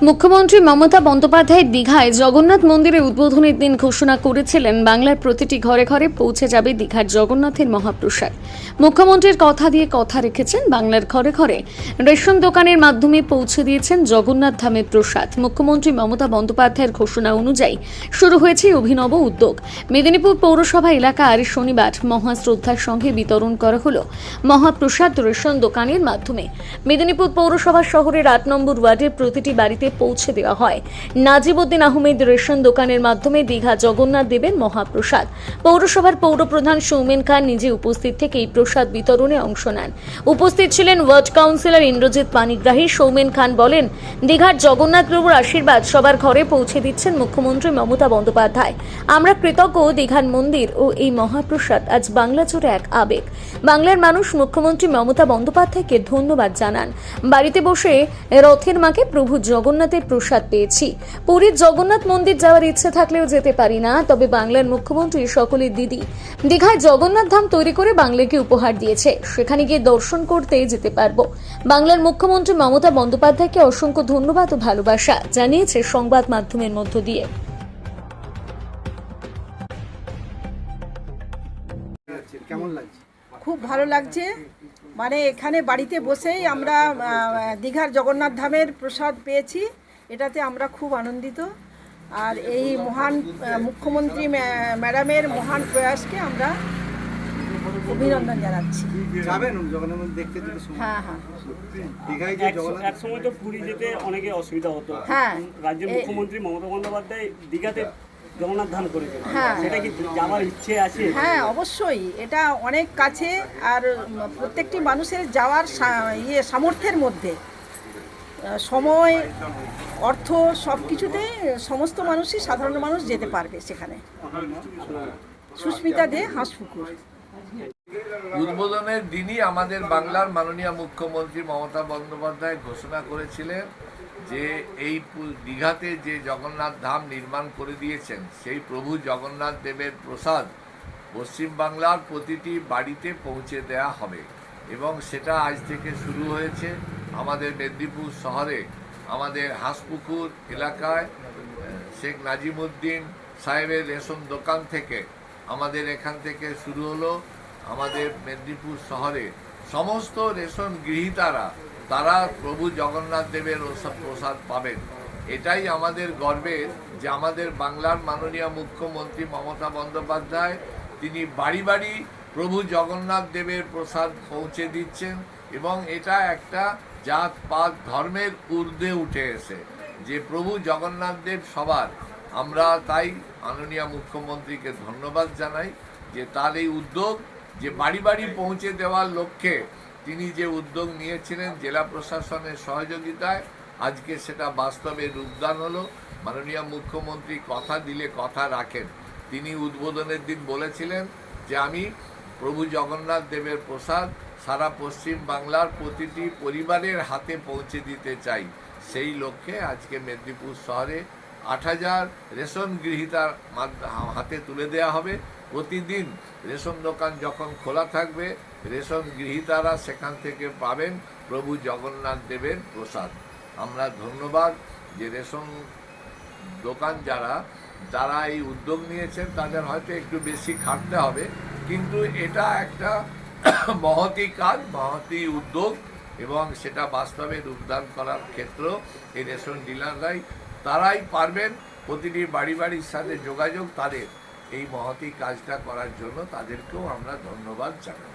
মুখ্যমন্ত্রী মমতা বন্দ্যোপাধ্যায় দীঘায় জগন্নাথ মন্দিরের উদ্বোধনের দিন ঘোষণা করেছিলেন বাংলার প্রতিটি ঘরে ঘরে পৌঁছে যাবে দীঘার জগন্নাথের মহাপ্রসাদ। মুখ্যমন্ত্রীর কথা দিয়ে কথা রেখেছেন, বাংলার ঘরে ঘরে রেশন দোকানের মাধ্যমে পৌঁছে দিয়েছেন জগন্নাথ ধামের প্রসাদ। মুখ্যমন্ত্রী মমতা বন্দ্যোপাধ্যায়ের ঘোষণা অনুযায়ী শুরু হয়েছে অভিনব উদ্যোগ। মেদিনীপুর পৌরসভা এলাকার শনিবার মহাশ্রদ্ধার সঙ্গে বিতরণ করা হলো মহাপ্রসাদ রেশন দোকানের মাধ্যমে। মেদিনীপুর পৌরসভা শহরের ৮ নম্বর ওয়ার্ডের প্রতিটি বাড়িতে পৌঁছে দেওয়া হয় নাজিবউদ্দিন আহমেদ রেশন দোকানের মাধ্যমে দীঘা জগন্নাথ দেবের মহাপ্রসাদ। পৌরসভার পৌরপ্রধান সৌমেন খান নিজে উপস্থিত থেকে এই প্রসাদ বিতরণে অংশ নেন। উপস্থিত ছিলেন ওয়ার্ড কাউন্সিলর ইন্দ্রজিৎ পানিগ্রাহী। সৌমেন খান বলেন, দীঘার জগন্নাথ প্রভুর আশীর্বাদ সবার ঘরে পৌঁছে দিচ্ছেন মুখ্যমন্ত্রী মমতা বন্দ্যোপাধ্যায়। আমরা কৃতজ্ঞ। দীঘার মন্দির ও এই মহাপ্রসাদ আজ বাংলা জুড়ে এক আবেগ। বাংলার মানুষ মুখ্যমন্ত্রী মমতা বন্দ্যোপাধ্যায়কে ধন্যবাদ জানান। বাড়িতে বসে রথের মাকে প্রভু জগন্নাথের প্রসাদ পেয়েছি। পুরীর জগন্নাথ মন্দির যাওয়ার ইচ্ছে থাকলেও যেতে পারি না, তবে বাংলার মুখ্যমন্ত্রী সকলের দিদি দীঘায় জগন্নাথ ধাম তৈরি করে বাংলাকে উপহার দিয়েছে, সেখানে গিয়ে দর্শন করতে যেতে পারবো। বাংলার মুখ্যমন্ত্রী মমতা বন্দ্যোপাধ্যায়কে অসংখ্য ধন্যবাদ ও ভালোবাসা জানিয়েছে সংবাদ মাধ্যমের মধ্য দিয়ে। কেমন লাগছে? খুব ভালো লাগছে। মানে এখানে বাড়িতে বসেই আমরা দীঘার জগন্নাথ ধামের প্রসাদ পেয়েছি, এটাতে আমরা খুব আনন্দিত। আর এই মহান মুখ্যমন্ত্রী ম্যাডামের মহান প্রয়াসকে আমরা অভিনন্দন জানাচ্ছি। যাবেন জগন্নাথ দেখতে যেতে? হ্যাঁ হ্যাঁ, দীঘায় যে জগন্নাথ এক সময় তো পুরী যেতে অনেকে অসুবিধা হতো। হ্যাঁ, রাজ্যের মুখ্যমন্ত্রী মমতা বন্দ্যোপাধ্যায় দীঘাতে জগন্নাথ ধাম করেছেন, হ্যাঁ। সেটা কি যাওয়ার ইচ্ছে আছে? হ্যাঁ অবশ্যই, এটা অনেক কাছে আর প্রত্যেকটি মানুষের যাওয়ার সামর্থ্যের মধ্যে। সময়, অর্থ সব কিছুতেই সমস্ত মানুষই, সাধারণ মানুষ যেতে পারবে সেখানে। সুস্মিতা দে, হাঁসপুকুর। উদ্বোধনের দিনই আমাদের বাংলার মাননীয় মুখ্যমন্ত্রী মমতা বন্দ্যোপাধ্যায় ঘোষণা করেছিলেন যে এই দীঘাতে যে জগন্নাথ ধাম নির্মাণ করে দিয়েছেন, সেই প্রভু জগন্নাথ দেবের প্রসাদ পশ্চিমবাংলার প্রতিটি বাড়িতে পৌঁছে দেওয়া হবে। এবং সেটা আজ থেকে শুরু হয়েছে আমাদের মেদিনীপুর শহরে, আমাদের হাঁসপুকুর এলাকায় শেখ নাজিমউদ্দিন সাহেবের রেশন দোকান থেকে আমাদের এখান থেকে শুরু হলো। আমাদের মেদিনীপুর শহরে সমস্ত রেশন গৃহীতারা তারা প্রভু জগন্নাথ দেবের প্রসাদ পাবেন। এটাই আমাদের গর্বের যে আমাদের বাংলার মাননীয় মুখ্যমন্ত্রী মমতা বন্দ্যোপাধ্যায় তিনি বাড়ি বাড়ি প্রভু জগন্নাথ দেবের প্রসাদ পৌঁছে দিচ্ছেন। এবং এটা একটা জাত পাত ধর্মের ঊর্ধ্বে উঠে এসে যে প্রভু জগন্নাথ দেব সবার। আমরা তাই মাননীয় মুখ্যমন্ত্রীকে ধন্যবাদ জানাই যে তার এই উদ্যোগ, যে বাড়ি বাড়ি পৌঁছে দেওয়ার লক্ষ্যে তিনি যে উদ্যোগ নিয়েছিলেন জেলা প্রশাসনের সহযোগিতায়, আজকে সেটা বাস্তবে রূপদান হলো। মাননীয় মুখ্যমন্ত্রী কথা দিলে কথা রাখেন। তিনি উদ্বোধনের দিন বলেছিলেন যে আমি প্রভু জগন্নাথ দেবের প্রসাদ সারা পশ্চিম বাংলার প্রতিটি পরিবারের হাতে পৌঁছে দিতে চাই। সেই লক্ষ্যে আজকে মেদিনীপুর শহরে ৮,০০০ রেশন গৃহীতার হাতে তুলে দেওয়া হবে। প্রতিদিন রেশন দোকান যখন খোলা থাকবে, রেশন গৃহীতারা সেখান থেকে পাবেন প্রভু জগন্নাথ দেবের প্রসাদ। আমরা ধন্যবাদ যে রেশন দোকান যারা এই উদ্যোগ নিয়েছেন, তাদের হয়তো একটু বেশি খাটতে হবে, কিন্তু এটা একটা মহতী কাজ, মহতী উদ্যোগ। এবং সেটা বাস্তবে রূপদান করার ক্ষেত্র এই রেশন ডিলাররাই, তারাই পারবেন। প্রতিটি বাড়ি বাড়ির সাথে যোগাযোগ তাদের, এই মহতী কাজটা করার জন্য তাদেরকেও আমরা ধন্যবাদ জানাই।